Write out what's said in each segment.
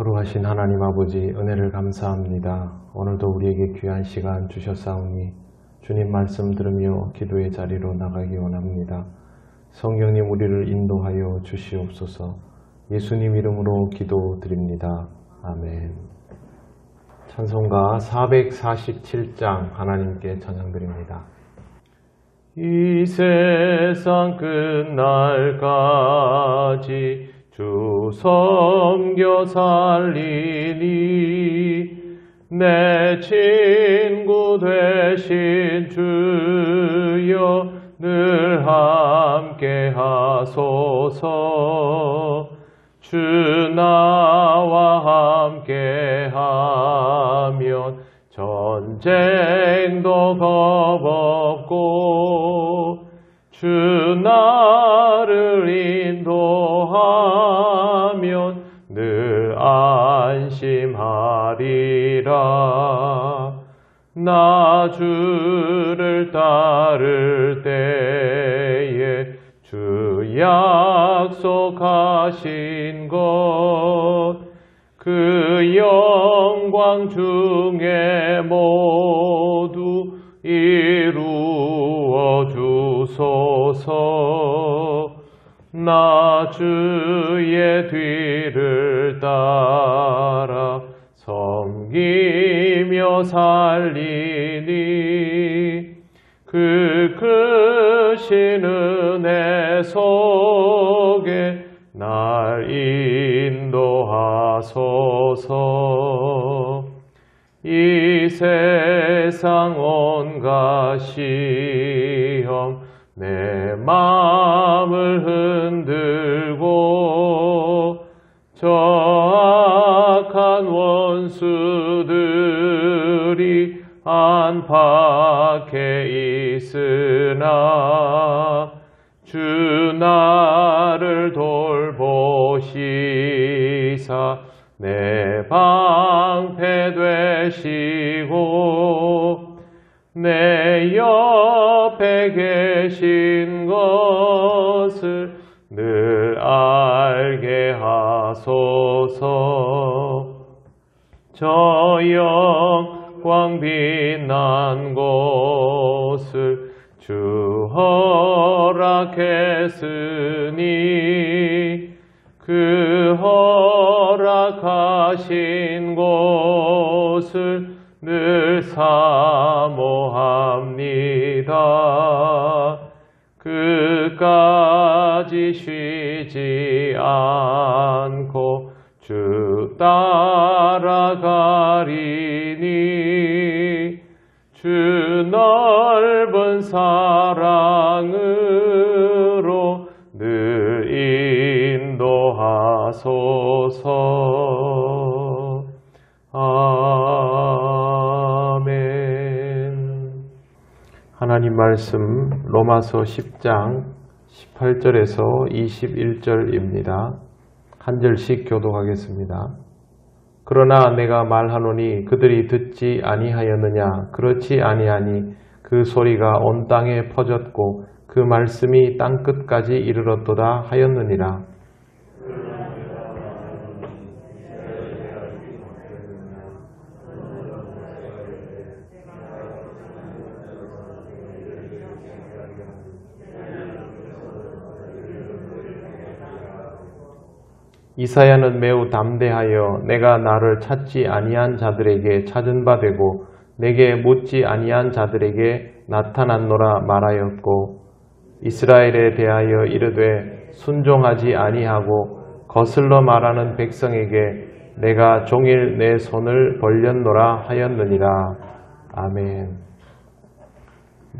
거룩하신 하나님 아버지, 은혜를 감사합니다. 오늘도 우리에게 귀한 시간 주셨사오니 주님 말씀 들으며 기도의 자리로 나가기 원합니다. 성령님 우리를 인도하여 주시옵소서. 예수님 이름으로 기도드립니다. 아멘. 찬송가 447장 하나님께 찬양드립니다. 이 세상 끝날까지 주 섬겨 살리니 내 친구 되신 주여 늘 함께 하소서. 주 나와 함께 하면 전쟁도 겁없고 주 나를 인도하면 늘 안심하리라. 나 주를 따를 때에 주 약속하신 것 그 영광 중에 모두 이루어 주소서. 나 주의 뒤를 따라 섬기며 살리니 그 크신 은혜 속에 날 인도하소서. 이 세상 온갖 시험 내 마음을 흔들고 저 악한 원수들이 안팎에 있으나 주 나를 돌보시사 내 방패 되시고 내 옆에 계신 것을 늘 알게 하소서. 저 영광 빛난 곳을 주 허락했으니 그 허락하신 곳을 늘 사모합니다. 끝까지 쉬지 않고 주 따라가리니 주 넓은 사랑으로 늘 인도하소서. 아멘. 하나님 말씀 로마서 10장 18절에서 21절입니다. 한 절씩 교독하겠습니다. 그러나 내가 말하노니 그들이 듣지 아니하였느냐? 그렇지 아니하니 그 소리가 온 땅에 퍼졌고 그 말씀이 땅끝까지 이르렀도다 하였느니라. 이사야는 매우 담대하여 내가 나를 찾지 아니한 자들에게 찾은 바 되고 내게 묻지 아니한 자들에게 나타났노라 말하였고 이스라엘에 대하여 이르되 순종하지 아니하고 거슬러 말하는 백성에게 내가 종일 내 손을 벌렸노라 하였느니라. 아멘.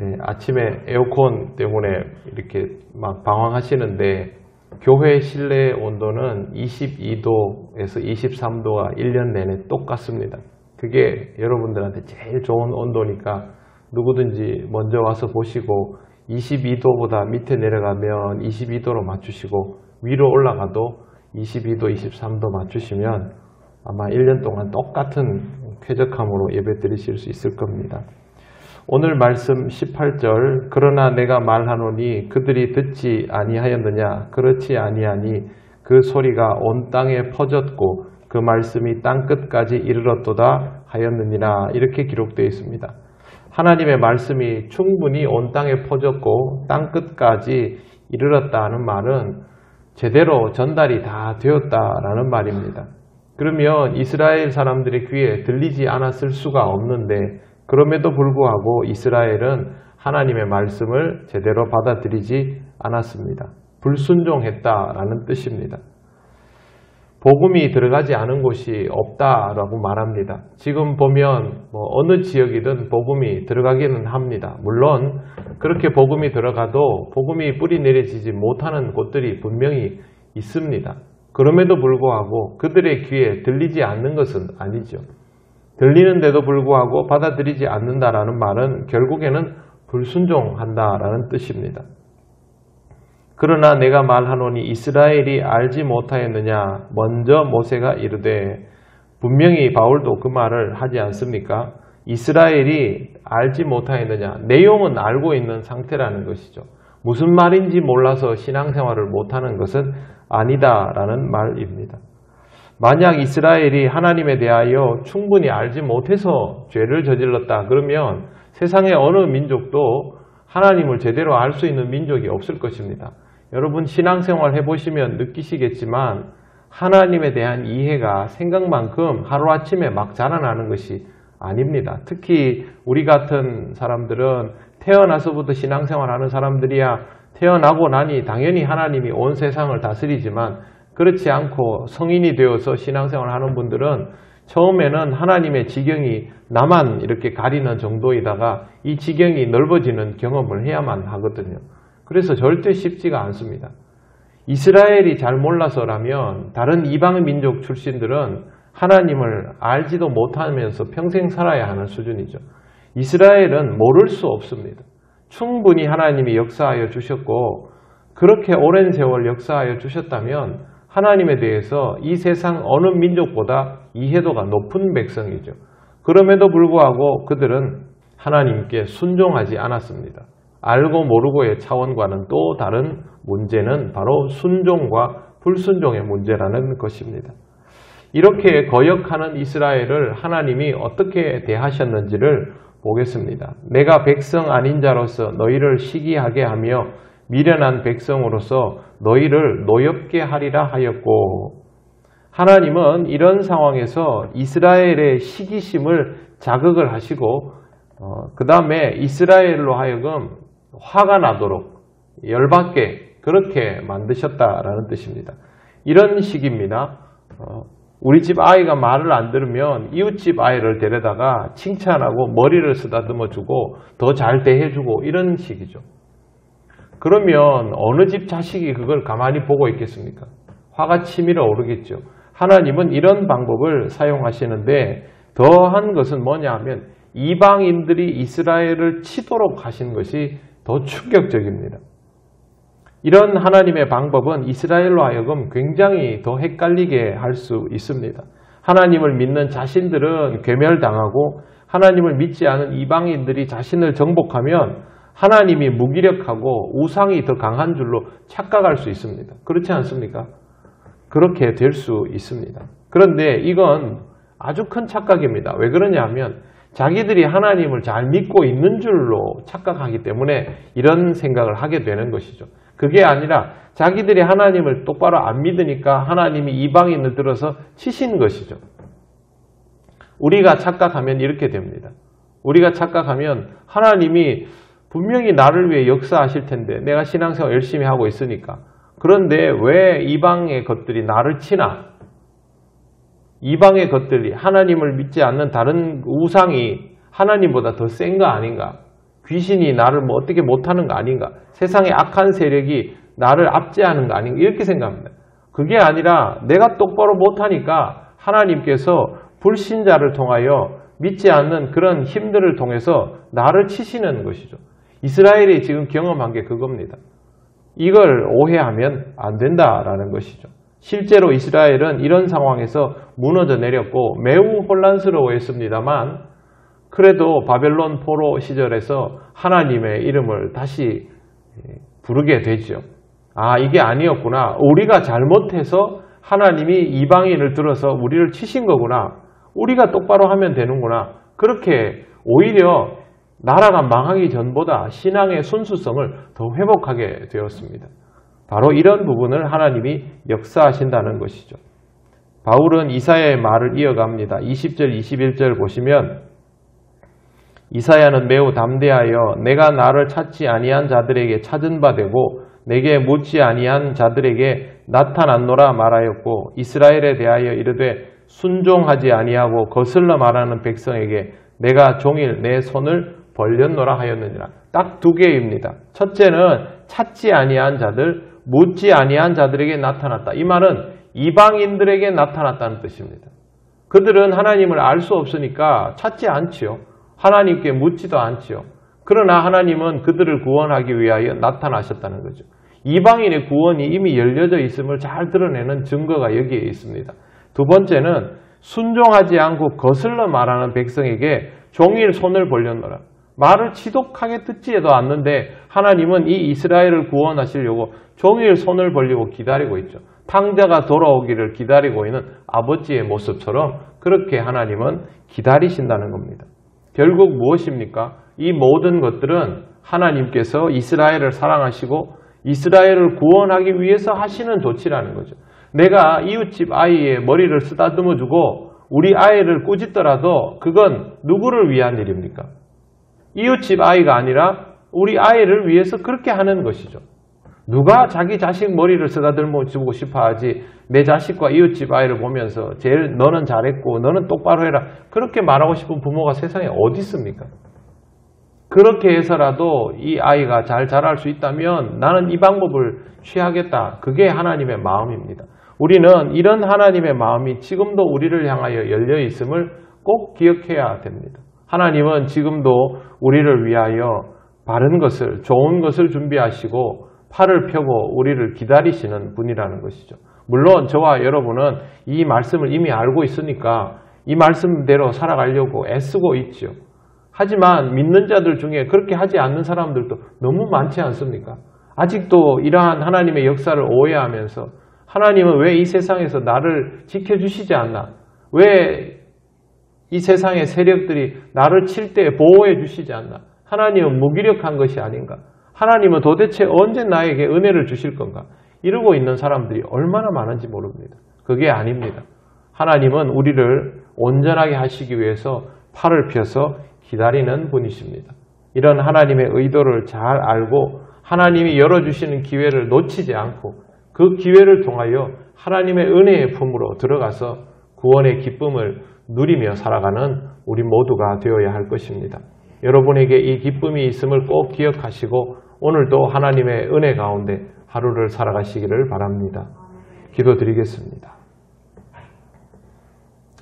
네, 아침에 에어컨 때문에 이렇게 막 방황하시는데 교회 실내 온도는 22도에서 23도가 1년 내내 똑같습니다. 그게 여러분들한테 제일 좋은 온도니까 누구든지 먼저 와서 보시고 22도보다 밑에 내려가면 22도로 맞추시고 위로 올라가도 22도, 23도 맞추시면 아마 1년 동안 똑같은 쾌적함으로 예배 드리실 수 있을 겁니다. 오늘 말씀 18절 그러나 내가 말하노니 그들이 듣지 아니하였느냐? 그렇지 아니하니 그 소리가 온 땅에 퍼졌고 그 말씀이 땅끝까지 이르렀도다 하였느니라. 이렇게 기록되어 있습니다. 하나님의 말씀이 충분히 온 땅에 퍼졌고 땅끝까지 이르렀다는 말은 제대로 전달이 다 되었다라는 말입니다. 그러면 이스라엘 사람들의 귀에 들리지 않았을 수가 없는데 그럼에도 불구하고 이스라엘은 하나님의 말씀을 제대로 받아들이지 않았습니다. 불순종했다라는 뜻입니다. 복음이 들어가지 않은 곳이 없다라고 말합니다. 지금 보면 어느 지역이든 복음이 들어가기는 합니다. 물론 그렇게 복음이 들어가도 복음이 뿌리 내려지지 못하는 곳들이 분명히 있습니다. 그럼에도 불구하고 그들의 귀에 들리지 않는 것은 아니죠. 들리는데도 불구하고 받아들이지 않는다라는 말은 결국에는 불순종한다라는 뜻입니다. 그러나 내가 말하노니 이스라엘이 알지 못하였느냐. 먼저 모세가 이르되, 분명히 바울도 그 말을 하지 않습니까? 이스라엘이 알지 못하였느냐. 내용은 알고 있는 상태라는 것이죠. 무슨 말인지 몰라서 신앙생활을 못하는 것은 아니다라는 말입니다. 만약 이스라엘이 하나님에 대하여 충분히 알지 못해서 죄를 저질렀다 그러면 세상의 어느 민족도 하나님을 제대로 알 수 있는 민족이 없을 것입니다. 여러분 신앙생활 해보시면 느끼시겠지만 하나님에 대한 이해가 생각만큼 하루아침에 막 자라나는 것이 아닙니다. 특히 우리 같은 사람들은 태어나서부터 신앙생활하는 사람들이야 태어나고 나니 당연히 하나님이 온 세상을 다스리지만 그렇지 않고 성인이 되어서 신앙생활을 하는 분들은 처음에는 하나님의 지경이 나만 이렇게 가리는 정도이다가 이 지경이 넓어지는 경험을 해야만 하거든요. 그래서 절대 쉽지가 않습니다. 이스라엘이 잘 몰라서라면 다른 이방 민족 출신들은 하나님을 알지도 못하면서 평생 살아야 하는 수준이죠. 이스라엘은 모를 수 없습니다. 충분히 하나님이 역사하여 주셨고 그렇게 오랜 세월 역사하여 주셨다면 하나님에 대해서 이 세상 어느 민족보다 이해도가 높은 백성이죠. 그럼에도 불구하고 그들은 하나님께 순종하지 않았습니다. 알고 모르고의 차원과는 또 다른 문제는 바로 순종과 불순종의 문제라는 것입니다. 이렇게 거역하는 이스라엘을 하나님이 어떻게 대하셨는지를 보겠습니다. 내가 백성 아닌 자로서 너희를 시기하게 하며 미련한 백성으로서 너희를 노엽게 하리라 하였고, 하나님은 이런 상황에서 이스라엘의 시기심을 자극을 하시고 그 다음에 이스라엘로 하여금 화가 나도록 열받게 그렇게 만드셨다라는 뜻입니다. 이런 식입니다. 우리 집 아이가 말을 안 들으면 이웃집 아이를 데려다가 칭찬하고 머리를 쓰다듬어 주고 더 잘 대해주고 이런 식이죠. 그러면 어느 집 자식이 그걸 가만히 보고 있겠습니까? 화가 치밀어 오르겠죠. 하나님은 이런 방법을 사용하시는데 더한 것은 뭐냐 하면 이방인들이 이스라엘을 치도록 하신 것이 더 충격적입니다. 이런 하나님의 방법은 이스라엘로 하여금 굉장히 더 헷갈리게 할 수 있습니다. 하나님을 믿는 자신들은 괴멸당하고 하나님을 믿지 않은 이방인들이 자신을 정복하면 하나님이 무기력하고 우상이 더 강한 줄로 착각할 수 있습니다. 그렇지 않습니까? 그렇게 될 수 있습니다. 그런데 이건 아주 큰 착각입니다. 왜 그러냐 하면 자기들이 하나님을 잘 믿고 있는 줄로 착각하기 때문에 이런 생각을 하게 되는 것이죠. 그게 아니라 자기들이 하나님을 똑바로 안 믿으니까 하나님이 이방인을 들어서 치신 것이죠. 우리가 착각하면 이렇게 됩니다. 우리가 착각하면 하나님이 분명히 나를 위해 역사하실 텐데 내가 신앙생활 열심히 하고 있으니까 그런데 왜 이방의 것들이 나를 치나? 이방의 것들이 하나님을 믿지 않는 다른 우상이 하나님보다 더 센 거 아닌가? 귀신이 나를 뭐 어떻게 못하는 거 아닌가? 세상의 악한 세력이 나를 압제하는 거 아닌가? 이렇게 생각합니다. 그게 아니라 내가 똑바로 못하니까 하나님께서 불신자를 통하여 믿지 않는 그런 힘들을 통해서 나를 치시는 것이죠. 이스라엘이 지금 경험한 게 그겁니다. 이걸 오해하면 안 된다라는 것이죠. 실제로 이스라엘은 이런 상황에서 무너져 내렸고 매우 혼란스러워했습니다만 그래도 바벨론 포로 시절에서 하나님의 이름을 다시 부르게 되죠. 아, 이게 아니었구나. 우리가 잘못해서 하나님이 이방인을 들어서 우리를 치신 거구나. 우리가 똑바로 하면 되는구나. 그렇게 오히려 나라가 망하기 전보다 신앙의 순수성을 더 회복하게 되었습니다. 바로 이런 부분을 하나님이 역사하신다는 것이죠. 바울은 이사야의 말을 이어갑니다. 20절, 21절 보시면 이사야는 매우 담대하여 내가 나를 찾지 아니한 자들에게 찾은 바 되고 내게 묻지 아니한 자들에게 나타났노라 말하였고 이스라엘에 대하여 이르되 순종하지 아니하고 거슬러 말하는 백성에게 내가 종일 내 손을 벌렸노라 하였느니라. 딱 두 개입니다. 첫째는 찾지 아니한 자들, 묻지 아니한 자들에게 나타났다. 이 말은 이방인들에게 나타났다는 뜻입니다. 그들은 하나님을 알 수 없으니까 찾지 않지요. 하나님께 묻지도 않지요. 그러나 하나님은 그들을 구원하기 위하여 나타나셨다는 거죠. 이방인의 구원이 이미 열려져 있음을 잘 드러내는 증거가 여기에 있습니다. 두 번째는 순종하지 않고 거슬러 말하는 백성에게 종일 손을 벌렸노라. 말을 지독하게 듣지도 않는데 하나님은 이 이스라엘을 구원하시려고 종일 손을 벌리고 기다리고 있죠. 탕자가 돌아오기를 기다리고 있는 아버지의 모습처럼 그렇게 하나님은 기다리신다는 겁니다. 결국 무엇입니까? 이 모든 것들은 하나님께서 이스라엘을 사랑하시고 이스라엘을 구원하기 위해서 하시는 조치라는 거죠. 내가 이웃집 아이의 머리를 쓰다듬어 주고 우리 아이를 꾸짖더라도 그건 누구를 위한 일입니까? 이웃집 아이가 아니라 우리 아이를 위해서 그렇게 하는 것이죠. 누가 자기 자식 머리를 쓰다듬어 주고 싶어 하지 내 자식과 이웃집 아이를 보면서 제일 너는 잘했고 너는 똑바로 해라 그렇게 말하고 싶은 부모가 세상에 어디 있습니까? 그렇게 해서라도 이 아이가 잘 자랄 수 있다면 나는 이 방법을 취하겠다. 그게 하나님의 마음입니다. 우리는 이런 하나님의 마음이 지금도 우리를 향하여 열려 있음을 꼭 기억해야 됩니다. 하나님은 지금도 우리를 위하여 바른 것을, 좋은 것을 준비하시고 팔을 펴고 우리를 기다리시는 분이라는 것이죠. 물론 저와 여러분은 이 말씀을 이미 알고 있으니까 이 말씀대로 살아가려고 애쓰고 있지요. 하지만 믿는 자들 중에 그렇게 하지 않는 사람들도 너무 많지 않습니까? 아직도 이러한 하나님의 역사를 오해하면서 하나님은 왜 이 세상에서 나를 지켜주시지 않나? 왜 이 세상의 세력들이 나를 칠 때 보호해 주시지 않나? 하나님은 무기력한 것이 아닌가? 하나님은 도대체 언제 나에게 은혜를 주실 건가? 이러고 있는 사람들이 얼마나 많은지 모릅니다. 그게 아닙니다. 하나님은 우리를 온전하게 하시기 위해서 팔을 펴서 기다리는 분이십니다. 이런 하나님의 의도를 잘 알고 하나님이 열어주시는 기회를 놓치지 않고 그 기회를 통하여 하나님의 은혜의 품으로 들어가서 구원의 기쁨을 누리며 살아가는 우리 모두가 되어야 할 것입니다. 여러분에게 이 기쁨이 있음을 꼭 기억하시고 오늘도 하나님의 은혜 가운데 하루를 살아가시기를 바랍니다. 기도드리겠습니다.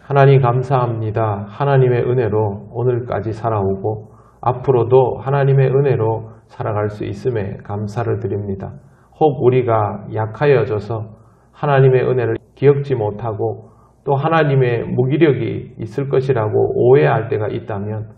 하나님 감사합니다. 하나님의 은혜로 오늘까지 살아오고 앞으로도 하나님의 은혜로 살아갈 수 있음에 감사를 드립니다. 혹 우리가 약하여져서 하나님의 은혜를 기억지 못하고 또 하나님의 무기력이 있을 것이라고 오해할 때가 있다면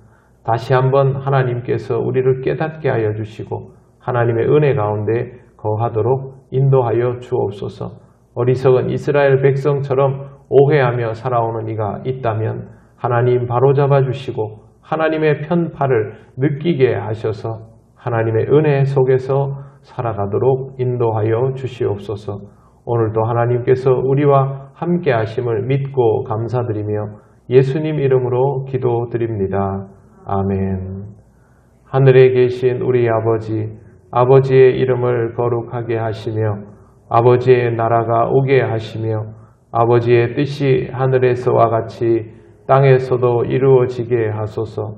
다시 한번 하나님께서 우리를 깨닫게 하여 주시고 하나님의 은혜 가운데 거하도록 인도하여 주옵소서. 어리석은 이스라엘 백성처럼 오해하며 살아오는 이가 있다면 하나님 바로잡아 주시고 하나님의 편팔을 느끼게 하셔서 하나님의 은혜 속에서 살아가도록 인도하여 주시옵소서. 오늘도 하나님께서 우리와 함께 하심을 믿고 감사드리며 예수님 이름으로 기도드립니다. 아멘. 하늘에 계신 우리 아버지, 아버지의 이름을 거룩하게 하시며 아버지의 나라가 오게 하시며 아버지의 뜻이 하늘에서와 같이 땅에서도 이루어지게 하소서.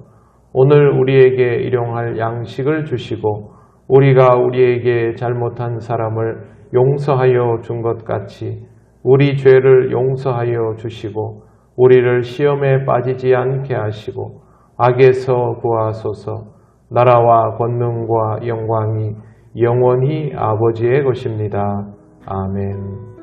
오늘 우리에게 일용할 양식을 주시고 우리가 우리에게 잘못한 사람을 용서하여 준 것 같이 우리 죄를 용서하여 주시고 우리를 시험에 빠지지 않게 하시고 악에서 구하소서. 나라와 권능과 영광이 영원히 아버지의 것입니다. 아멘.